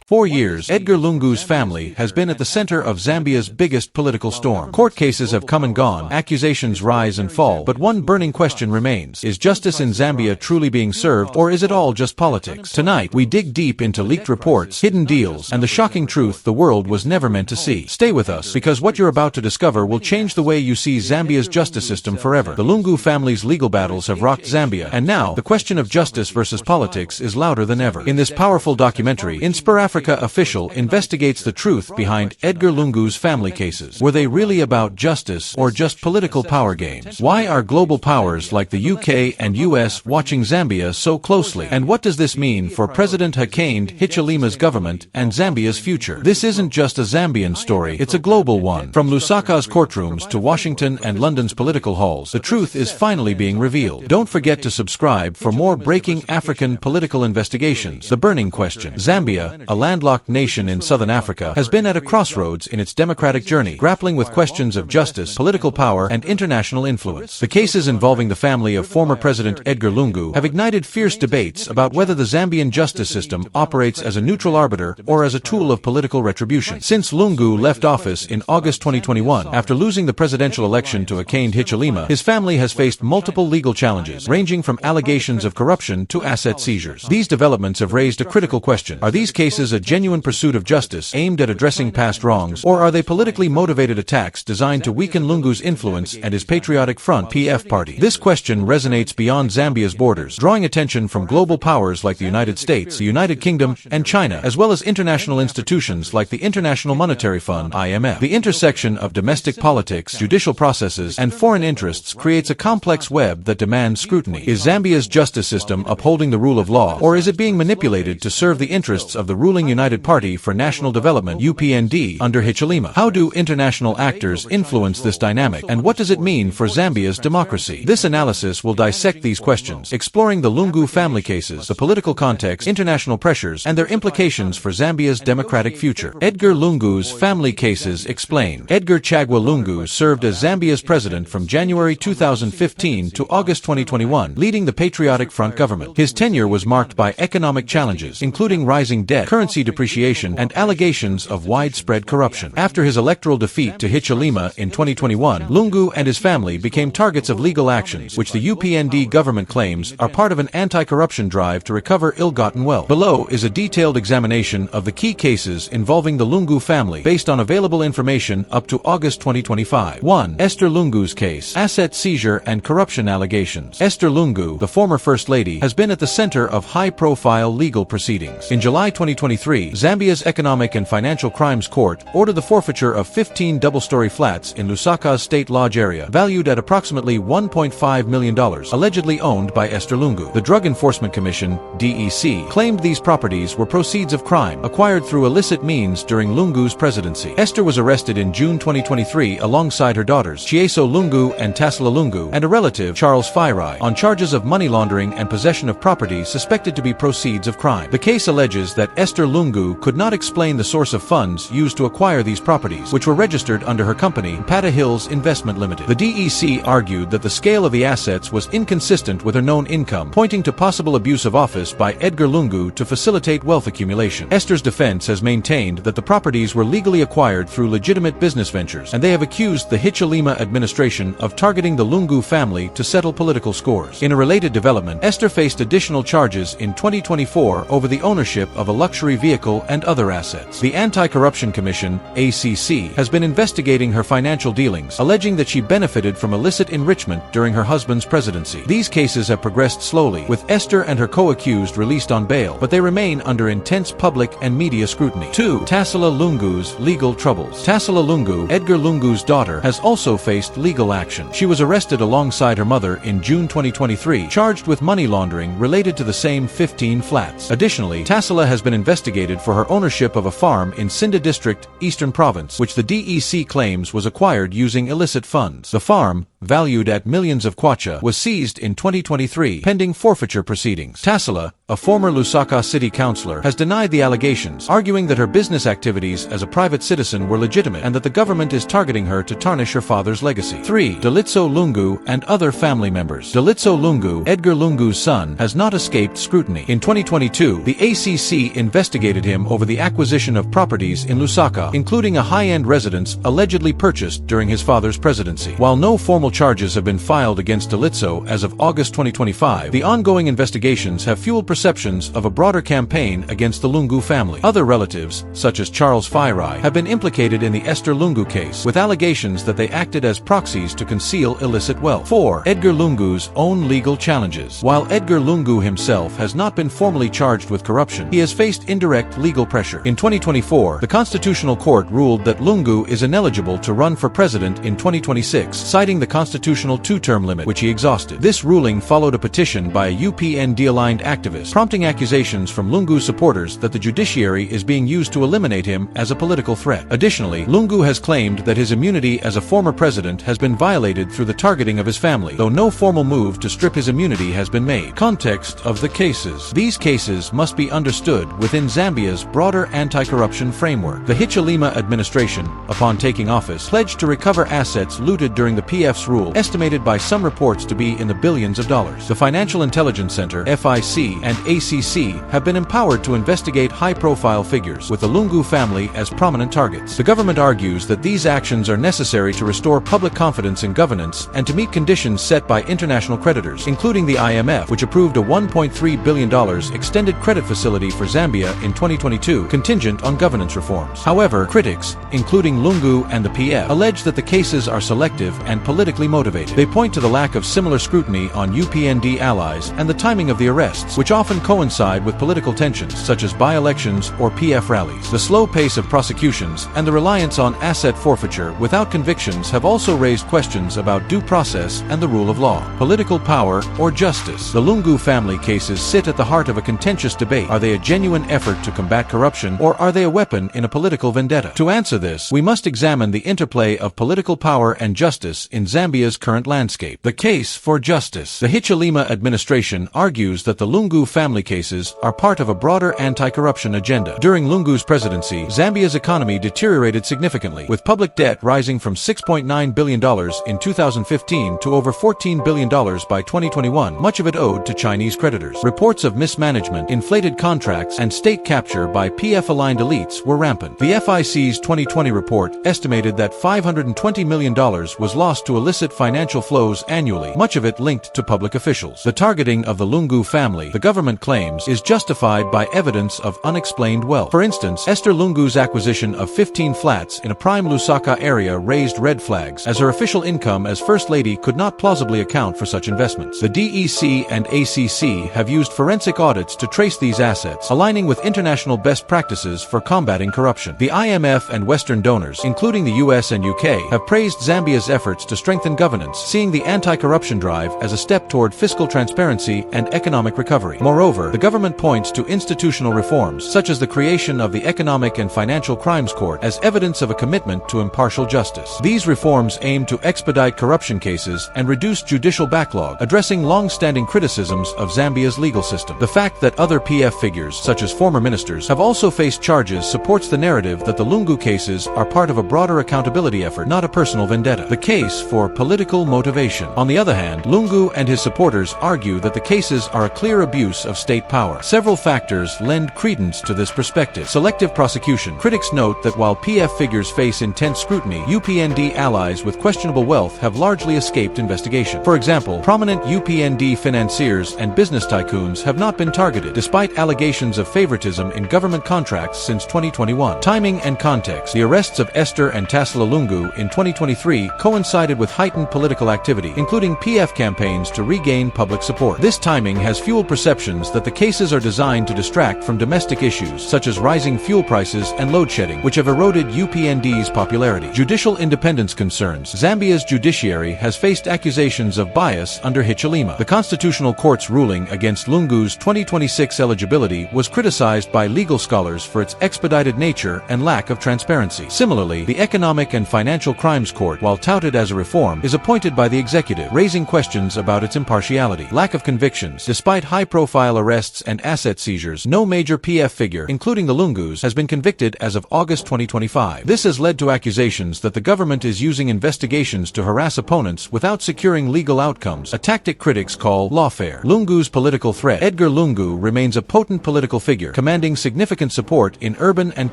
For years, Edgar Lungu's family has been at the center of Zambia's biggest political storm. Court cases have come and gone, accusations rise and fall, but one burning question remains. Is justice in Zambia truly being served, or is it all just politics? Tonight, we dig deep into leaked reports, hidden deals, and the shocking truth the world was never meant to see. Stay with us, because what you're about to discover will change the way you see Zambia's justice system forever. The Lungu family's legal battles have rocked Zambia, and now, the question of justice versus politics is louder than ever. In this powerful documentary, InspirAfrica Official investigates the truth behind Edgar Lungu's family cases. Were they really about justice or just political power games? Why are global powers like the UK and US watching Zambia so closely? And what does this mean for President Hakainde Hichilema's government and Zambia's future? This isn't just a Zambian story, it's a global one. From Lusaka's courtrooms to Washington and London's political halls, the truth is finally being revealed. Don't forget to subscribe for more breaking African political investigations. The burning question. Zambia, a landlocked nation in southern Africa, has been at a crossroads in its democratic journey, grappling with questions of justice, political power, and international influence. The cases involving the family of former President Edgar Lungu have ignited fierce debates about whether the Zambian justice system operates as a neutral arbiter or as a tool of political retribution. Since Lungu left office in August 2021, after losing the presidential election to Hakainde Hichilema, his family has faced multiple legal challenges, ranging from allegations of corruption to asset seizures. These developments have raised a critical question. Are these cases a genuine pursuit of justice aimed at addressing past wrongs, or are they politically motivated attacks designed to weaken Lungu's influence and his Patriotic Front (PF) party? This question resonates beyond Zambia's borders, drawing attention from global powers like the United States, the United Kingdom, and China, as well as international institutions like the International Monetary Fund (IMF). The intersection of domestic politics, judicial processes, and foreign interests creates a complex web that demands scrutiny. Is Zambia's justice system upholding the rule of law, or is it being manipulated to serve the interests of the ruling United Party for National Development (UPND) under Hichilema? How do international actors influence this dynamic, and what does it mean for Zambia's democracy? This analysis will dissect these questions, exploring the Lungu family cases, the political context, international pressures, and their implications for Zambia's democratic future. Edgar Lungu's family cases explained. Edgar Chagwa Lungu served as Zambia's president from January 2015 to August 2021, leading the Patriotic Front government. His tenure was marked by economic challenges, including rising debt, currency depreciation, and allegations of widespread corruption. After his electoral defeat to Hichilema in 2021, Lungu and his family became targets of legal actions, which the UPND government claims are part of an anti-corruption drive to recover ill-gotten wealth. Below is a detailed examination of the key cases involving the Lungu family, based on available information up to August 2025. 1. Esther Lungu's case. Asset seizure and corruption allegations. Esther Lungu, the former First Lady, has been at the center of high-profile legal proceedings. In July 2023, Zambia's Economic and Financial Crimes Court ordered the forfeiture of 15 double-story flats in Lusaka's State Lodge area, valued at approximately $1.5 million, allegedly owned by Esther Lungu. The Drug Enforcement Commission, DEC, claimed these properties were proceeds of crime, acquired through illicit means during Lungu's presidency. Esther was arrested in June 2023 alongside her daughters, Chieso Lungu and Tasila Lungu, and a relative, Charles Fairai, on charges of money laundering and possession of property suspected to be proceeds of crime. The case alleges that Esther Lungu could not explain the source of funds used to acquire these properties, which were registered under her company, Pata Hills Investment Limited. The DEC argued that the scale of the assets was inconsistent with her known income, pointing to possible abuse of office by Edgar Lungu to facilitate wealth accumulation. Esther's defense has maintained that the properties were legally acquired through legitimate business ventures, and they have accused the Hichilema administration of targeting the Lungu family to settle political scores. In a related development, Esther faced additional charges in 2024 over the ownership of a luxury vehicle and other assets. The Anti-Corruption Commission, ACC, has been investigating her financial dealings, alleging that she benefited from illicit enrichment during her husband's presidency. These cases have progressed slowly, with Esther and her co-accused released on bail, but they remain under intense public and media scrutiny. 2. Tasila Lungu's legal troubles. Tasila Lungu, Edgar Lungu's daughter, has also faced legal action. She was arrested alongside her mother in June 2023, charged with money laundering related to the same 15 flats. Additionally, Tasila has been investigated for her ownership of a farm in Sinda District, Eastern Province, which the DEC claims was acquired using illicit funds. The farm, valued at millions of kwacha, was seized in 2023, pending forfeiture proceedings. Tasila, a former Lusaka city councillor, has denied the allegations, arguing that her business activities as a private citizen were legitimate and that the government is targeting her to tarnish her father's legacy. 3. Dalitso Lungu and other family members. Dalitso Lungu, Edgar Lungu's son, has not escaped scrutiny. In 2022, the ACC investigated him over the acquisition of properties in Lusaka, including a high-end residence allegedly purchased during his father's presidency. While no formal charges have been filed against Dalitso as of August 2025, the ongoing investigations have fueled perceptions of a broader campaign against the Lungu family. Other relatives, such as Charles Fairai, have been implicated in the Esther Lungu case, with allegations that they acted as proxies to conceal illicit wealth. 4. Edgar Lungu's own legal challenges. While Edgar Lungu himself has not been formally charged with corruption, he has faced indirect legal pressure. In 2024, the Constitutional Court ruled that Lungu is ineligible to run for president in 2026, citing the constitutional two-term limit, which he exhausted. This ruling followed a petition by a UPND-aligned activist, prompting accusations from Lungu supporters that the judiciary is being used to eliminate him as a political threat. Additionally, Lungu has claimed that his immunity as a former president has been violated through the targeting of his family, though no formal move to strip his immunity has been made. Context of the cases. These cases must be understood within Zambia's broader anti-corruption framework. The Hichilema administration, upon taking office, pledged to recover assets looted during the PF's rule, estimated by some reports to be in the billions of dollars. The Financial Intelligence Center, FIC, and ACC have been empowered to investigate high-profile figures, with the Lungu family as prominent targets. The government argues that these actions are necessary to restore public confidence in governance and to meet conditions set by international creditors, including the IMF, which approved a $1.3 billion extended credit facility for Zambia in 2022, contingent on governance reforms. However, critics, including Lungu and the PF, allege that the cases are selective and politically motivated. They point to the lack of similar scrutiny on UPND allies and the timing of the arrests, which often coincide with political tensions, such as by-elections or PF rallies. The slow pace of prosecutions and the reliance on asset forfeiture without convictions have also raised questions about due process and the rule of law. Political power or justice. The Lungu family cases sit at the heart of a contentious debate. Are they a genuine effort to combat corruption, or are they a weapon in a political vendetta? To answer this, we must examine the interplay of political power and justice in Zambia's current landscape. The case for justice. The Hichilema administration argues that the Lungu family cases are part of a broader anti-corruption agenda. During Lungu's presidency, Zambia's economy deteriorated significantly, with public debt rising from $6.9 billion in 2015 to over $14 billion by 2021, much of it owed to Chinese creditors. Reports of mismanagement, inflated contracts, and state capture by PF-aligned elites were rampant. The FIC's 2020 report estimated that $520 million was lost to illicit financial flows annually, much of it linked to public officials. The targeting of the Lungu family, the government claims, is justified by evidence of unexplained wealth. For instance, Esther Lungu's acquisition of 15 flats in a prime Lusaka area raised red flags, as her official income as First Lady could not plausibly account for such investments. The DEC and ACC have used forensic audits to trace these assets, aligning with international best practices for combating corruption. The IMF and Western donors, including the US and UK, have praised Zambia's efforts to strengthen governance, seeing the anti-corruption drive as a step toward fiscal transparency and economic recovery. Moreover, the government points to institutional reforms, such as the creation of the Economic and Financial Crimes Court, as evidence of a commitment to impartial justice. These reforms aim to expedite corruption cases and reduce judicial backlog, addressing long-standing criticisms of Zambia's legal system. The fact that other PF figures, such as former ministers, have also faced charges supports the narrative that the Lungu cases are part of a broader accountability effort, not a personal vendetta. The case for political motivation. On the other hand, Lungu and his supporters argue that the cases are a clear abuse of state power. Several factors lend credence to this perspective. Selective prosecution. Critics note that while PF figures face intense scrutiny, UPND allies with questionable wealth have largely escaped investigation. For example, prominent UPND financiers and business tycoons have not been targeted, despite allegations of favoritism in government contracts since 2021. Timing and context. The arrests of Esther and Tasila Lungu in 2023 coincided with heightened political activity, including PF campaigns to regain public support. This timing has fueled perceptions that the cases are designed to distract from domestic issues, such as rising fuel prices and load shedding, which have eroded UPND's popularity. Judicial independence concerns. Zambia's judiciary has faced accusations of bias under Hichilema. The Constitutional Court's ruling against Lungu's 2026 eligibility was criticized by legal scholars for its expedited nature and lack of transparency. Similarly, the Economic and Financial Crimes Court, while touted as a reform, reform is appointed by the executive, raising questions about its impartiality. Lack of convictions. Despite high-profile arrests and asset seizures, no major PF figure, including the Lungus, has been convicted as of August 2025. This has led to accusations that the government is using investigations to harass opponents without securing legal outcomes, a tactic critics call lawfare. Lungu's political threat. Edgar Lungu remains a potent political figure, commanding significant support in urban and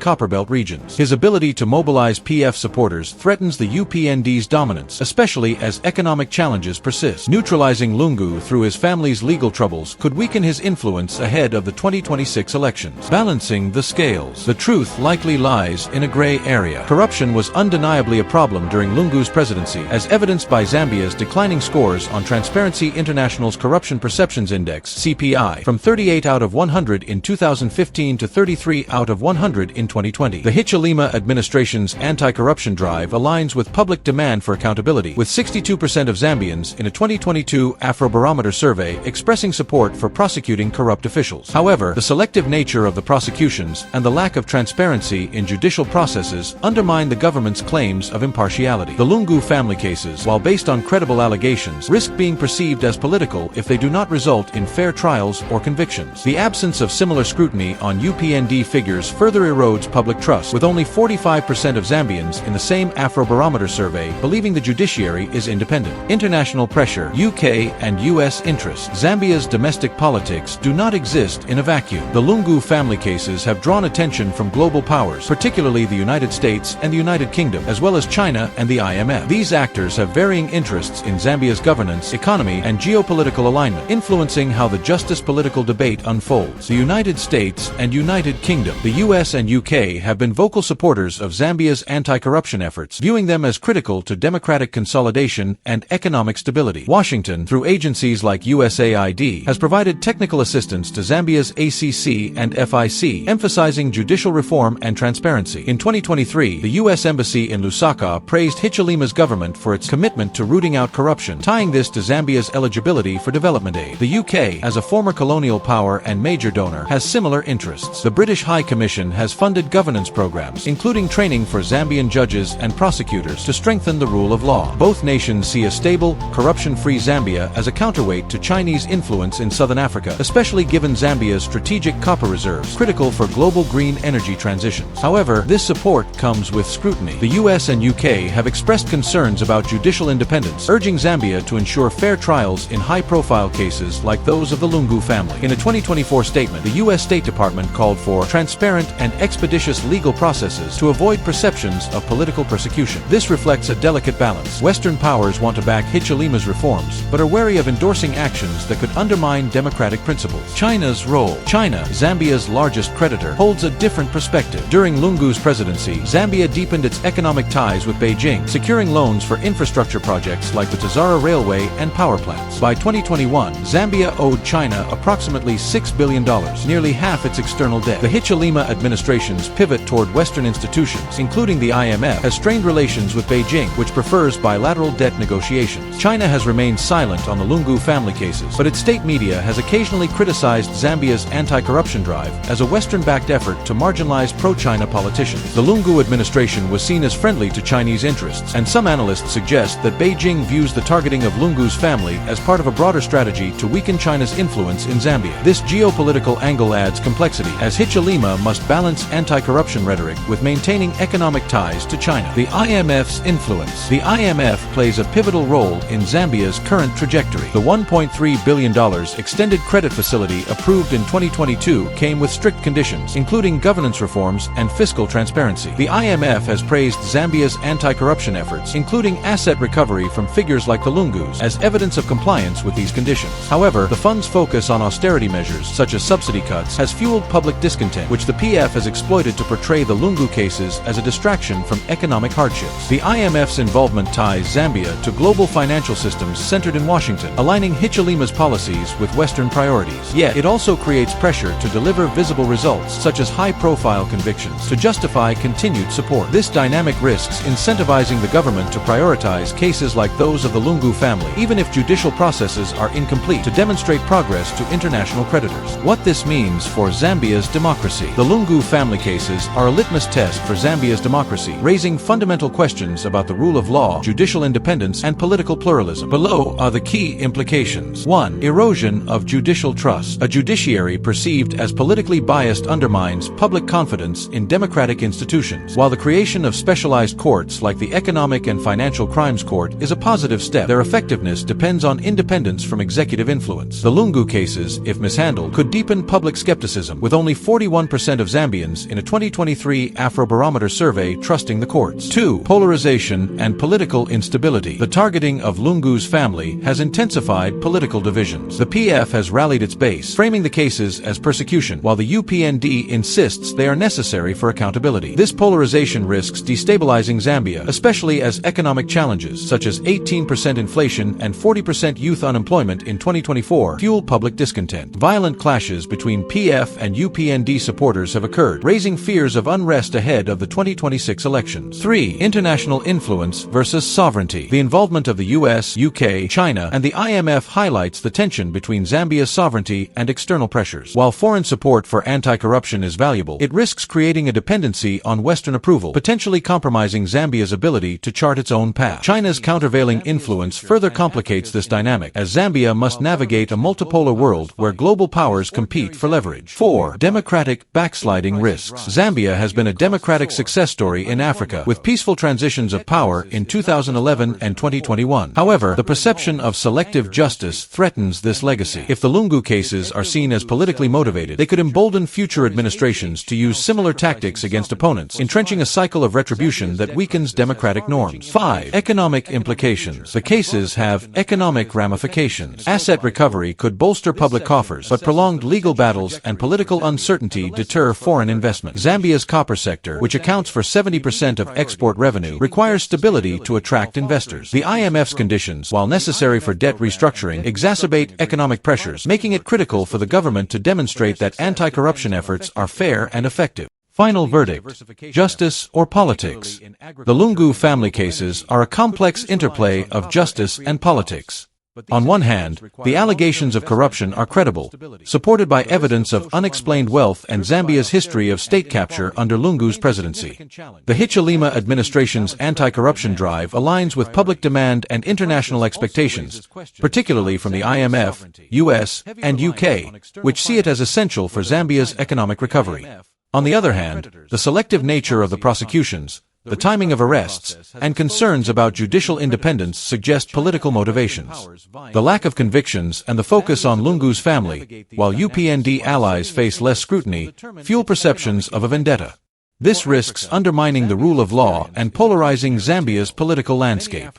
Copperbelt regions. His ability to mobilize PF supporters threatens the UPND's dominance, especially as economic challenges persist. Neutralizing Lungu through his family's legal troubles could weaken his influence ahead of the 2026 elections. Balancing the scales. The truth likely lies in a gray area. Corruption was undeniably a problem during Lungu's presidency, as evidenced by Zambia's declining scores on Transparency International's Corruption Perceptions Index (CPI) from 38 out of 100 in 2015 to 33 out of 100 in 2020. The Hichilema administration's anti-corruption drive aligns with public demand for accountability, with 62% of Zambians in a 2022 Afrobarometer survey expressing support for prosecuting corrupt officials. However, the selective nature of the prosecutions and the lack of transparency in judicial processes undermine the government's claims of impartiality. The Lungu family cases, while based on credible allegations, risk being perceived as political if they do not result in fair trials or convictions. The absence of similar scrutiny on UPND figures further erodes public trust, with only 45% of Zambians in the same Afrobarometer survey believing the judiciary is independent. International pressure. UK and US interests. Zambia's domestic politics do not exist in a vacuum. The Lungu family cases have drawn attention from global powers, particularly the United States and the United Kingdom, as well as China and the IMF. These actors have varying interests in Zambia's governance, economy, and geopolitical alignment, influencing how the justice political debate unfolds. The United States and United Kingdom. The US and UK have been vocal supporters of Zambia's anti-corruption efforts, viewing them as critical to democratic consolidation and economic stability. Washington, through agencies like USAID, has provided technical assistance to Zambia's ACC and FIC, emphasizing judicial reform and transparency. In 2023, the US Embassy in Lusaka praised Hichilema's government for its commitment to rooting out corruption, tying this to Zambia's eligibility for development aid. The UK, as a former colonial power and major donor, has similar interests. The British High Commission has funded governance programs, including training for Zambian judges and prosecutors to strengthen the rule of law. Both nations see a stable, corruption-free Zambia as a counterweight to Chinese influence in southern Africa, especially given Zambia's strategic copper reserves, critical for global green energy transitions. However, this support comes with scrutiny. The US and UK have expressed concerns about judicial independence, urging Zambia to ensure fair trials in high-profile cases like those of the Lungu family. In a 2024 statement, the US State Department called for transparent and expeditious legal processes to avoid perceptions of political persecution. This reflects a delicate balance. Western powers want to back Hichilema's reforms, but are wary of endorsing actions that could undermine democratic principles. China's role. China, Zambia's largest creditor, holds a different perspective. During Lungu's presidency, Zambia deepened its economic ties with Beijing, securing loans for infrastructure projects like the Tazara Railway and power plants. By 2021, Zambia owed China approximately $6 billion, nearly half its external debt. The Hichilema administration's pivot toward Western institutions, including the IMF, has strained relations with Beijing, which prefers bilateral debt negotiations. China has remained silent on the Lungu family cases, but its state media has occasionally criticized Zambia's anti-corruption drive as a Western-backed effort to marginalize pro-China politicians. The Lungu administration was seen as friendly to Chinese interests, and some analysts suggest that Beijing views the targeting of Lungu's family as part of a broader strategy to weaken China's influence in Zambia. This geopolitical angle adds complexity, as Hichilema must balance anti-corruption rhetoric with maintaining economic ties to China. The IMF's influence. The IMF plays a pivotal role in Zambia's current trajectory. The $1.3 billion extended credit facility approved in 2022 came with strict conditions, including governance reforms and fiscal transparency. The IMF has praised Zambia's anti-corruption efforts, including asset recovery from figures like the Lungus, as evidence of compliance with these conditions. However, the fund's focus on austerity measures, such as subsidy cuts, has fueled public discontent, which the PF has exploited to portray the Lungu cases as a distraction from economic hardships. The IMF's involvement ties Zambia to global financial systems centered in Washington, aligning Hichilema's policies with Western priorities. Yet, it also creates pressure to deliver visible results, such as high-profile convictions, to justify continued support. This dynamic risks incentivizing the government to prioritize cases like those of the Lungu family, even if judicial processes are incomplete, to demonstrate progress to international creditors. What this means for Zambia's democracy. The Lungu family cases are a litmus test for Zambia's democracy, raising fundamental questions about the rule of law, judicial judicial independence and political pluralism. Below are the key implications. 1. Erosion of judicial trust. A judiciary perceived as politically biased undermines public confidence in democratic institutions. While the creation of specialized courts like the Economic and Financial Crimes Court is a positive step, their effectiveness depends on independence from executive influence. The Lungu cases, if mishandled, could deepen public skepticism, with only 41% of Zambians in a 2023 Afrobarometer survey trusting the courts. 2. Polarization and political instability. The targeting of Lungu's family has intensified political divisions. The PF has rallied its base, framing the cases as persecution, while the UPND insists they are necessary for accountability. This polarization risks destabilizing Zambia, especially as economic challenges, such as 18% inflation and 40% youth unemployment in 2024, fuel public discontent. Violent clashes between PF and UPND supporters have occurred, raising fears of unrest ahead of the 2026 elections. 3. International influence versus sovereignty. The involvement of the US, UK, China, and the IMF highlights the tension between Zambia's sovereignty and external pressures. While foreign support for anti-corruption is valuable, it risks creating a dependency on Western approval, potentially compromising Zambia's ability to chart its own path. China's countervailing influence further complicates this dynamic, as Zambia must navigate a multipolar world where global powers compete for leverage. 4. Democratic backsliding risks. Zambia has been a democratic success story in Africa, with peaceful transitions of power in 2011 and 2021. However, the perception of selective justice threatens this legacy. If the Lungu cases are seen as politically motivated, they could embolden future administrations to use similar tactics against opponents, entrenching a cycle of retribution that weakens democratic norms. 5. Economic implications. The cases have economic ramifications. Asset recovery could bolster public coffers, but prolonged legal battles and political uncertainty deter foreign investment. Zambia's copper sector, which accounts for 70% of export revenue, requires stability to attract investors. The IMF's conditions, while necessary for debt restructuring, exacerbate economic pressures, making it critical for the government to demonstrate that anti-corruption efforts are fair and effective. Final verdict: justice or politics? The Lungu family cases are a complex interplay of justice and politics. On one hand, the allegations of corruption are credible, supported by evidence of unexplained wealth and Zambia's history of state capture under Lungu's presidency. The Hichilema administration's anti-corruption drive aligns with public demand and international expectations, particularly from the IMF, US, and UK, which see it as essential for Zambia's economic recovery. On the other hand, the selective nature of the prosecutions, the timing of arrests, and concerns about judicial independence suggest political motivations. The lack of convictions and the focus on Lungu's family, while UPND allies face less scrutiny, fuel perceptions of a vendetta. This risks undermining the rule of law and polarizing Zambia's political landscape.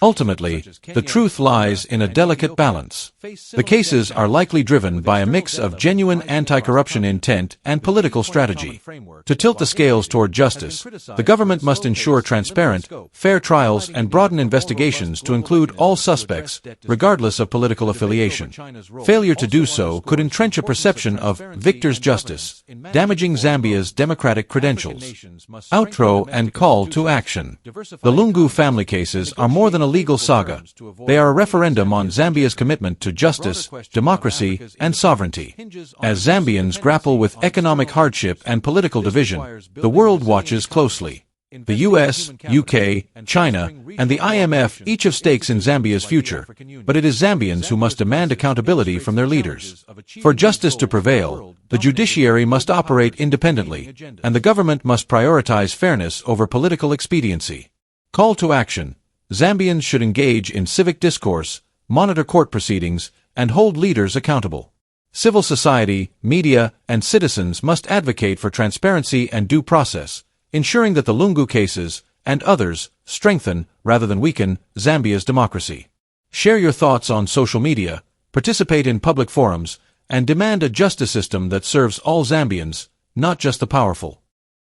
Ultimately, the truth lies in a delicate balance. The cases are likely driven by a mix of genuine anti-corruption intent and political strategy. To tilt the scales toward justice, the government must ensure transparent, fair trials and broaden investigations to include all suspects, regardless of political affiliation. Failure to do so could entrench a perception of victor's justice, damaging Zambia's democratic credentials. Outro and call to action. The Lungu family cases are more than a legal saga. They are a referendum on Zambia's commitment to justice, democracy, and sovereignty. As Zambians grapple with economic hardship and political division, the world watches closely. The US, UK, China, and the IMF each have stakes in Zambia's future, but it is Zambians who must demand accountability from their leaders. For justice to prevail, the judiciary must operate independently, and the government must prioritize fairness over political expediency. Call to action: Zambians should engage in civic discourse, monitor court proceedings, and hold leaders accountable. Civil society, media, and citizens must advocate for transparency and due process, ensuring that the Lungu cases, and others, strengthen, rather than weaken, Zambia's democracy. Share your thoughts on social media, participate in public forums, and demand a justice system that serves all Zambians, not just the powerful.